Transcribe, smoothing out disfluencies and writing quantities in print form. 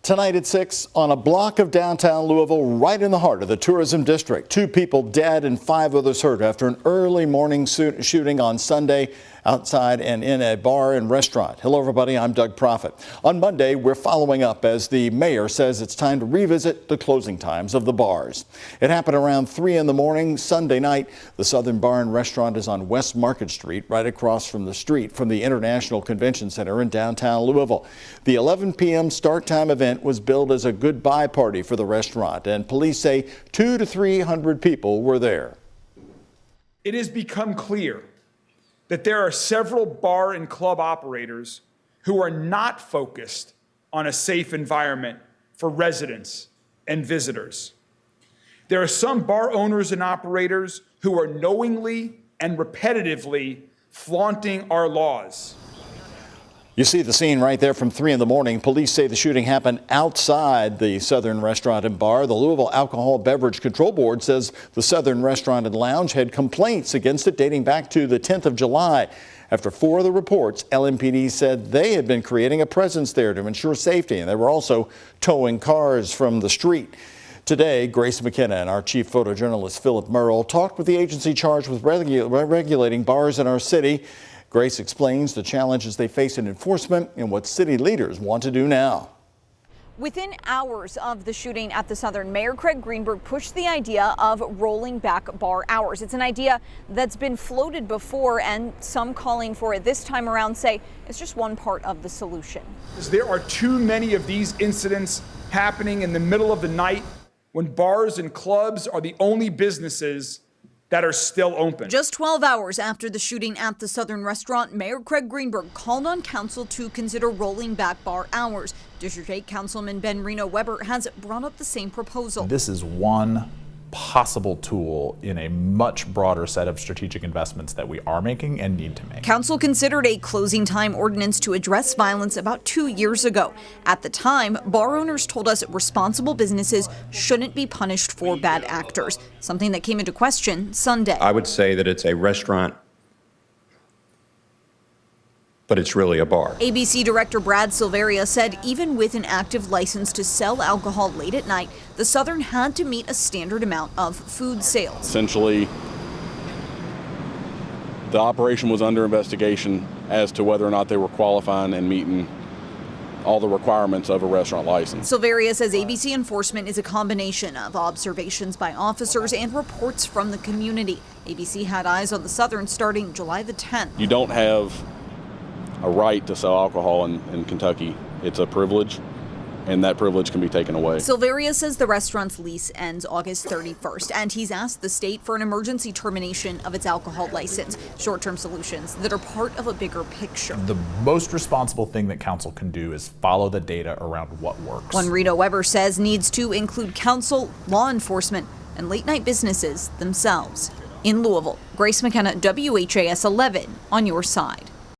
Tonight at 6 on a block of downtown Louisville, right in the heart of the tourism district. 2 people dead and 5 others hurt after an early morning shooting on Sunday outside and in a bar and restaurant. Hello, everybody. I'm Doug Profit. On Monday, we're following up as the mayor says it's time to revisit the closing times of the bars. It happened around 3 in the morning Sunday night. The Southern Bar and Restaurant is on West Market Street, right across from the street from the International Convention Center in downtown Louisville. The 11 p.m. start time event was billed as a goodbye party for the restaurant, and police say 200 to 300 people were there. It has become clear that there are several bar and club operators who are not focused on a safe environment for residents and visitors. There are some bar owners and operators who are knowingly and repetitively flaunting our laws. You see the scene right there from 3 in the morning. Police say the shooting happened outside the Southern Restaurant and Bar. The Louisville Alcohol Beverage Control Board says the Southern Restaurant and Lounge had complaints against it dating back to the 10th of July. After 4 of the reports, LMPD said they had been creating a presence there to ensure safety, and they were also towing cars from the street. Today, Grace McKenna and our chief photojournalist Philip Merle talked with the agency charged with regulating bars in our city. Grace explains the challenges they face in enforcement and what city leaders want to do now. Within hours of the shooting at the Southern, Mayor Craig Greenberg pushed the idea of rolling back bar hours. It's an idea that's been floated before, and some calling for it this time around say it's just one part of the solution. There are too many of these incidents happening in the middle of the night when bars and clubs are the only businesses that are still open. Just 12 hours after the shooting at the Southern Restaurant, Mayor Craig Greenberg called on council to consider rolling back bar hours. District 8 Councilman Ben Reno Weber has brought up the same proposal. This is one possible tool in a much broader set of strategic investments that we are making and need to make. Council considered a closing time ordinance to address violence about 2 years ago. At the time, bar owners told us responsible businesses shouldn't be punished for bad actors, something that came into question Sunday. I would say that it's a restaurant, but it's really a bar. ABC Director Brad Silveria said even with an active license to sell alcohol late at night, the Southern had to meet a standard amount of food sales. Essentially, the operation was under investigation as to whether or not they were qualifying and meeting all the requirements of a restaurant license. Silveria says ABC enforcement is a combination of observations by officers and reports from the community. ABC had eyes on the Southern starting July the 10th. You don't have a right to sell alcohol in Kentucky. It's a privilege, and that privilege can be taken away. Silveria says the restaurant's lease ends August 31st, and he's asked the state for an emergency termination of its alcohol license, short-term solutions that are part of a bigger picture. The most responsible thing that council can do is follow the data around what works. One Reno Weber says needs to include council, law enforcement, and late-night businesses themselves. In Louisville, Grace McKenna, WHAS 11 on your side.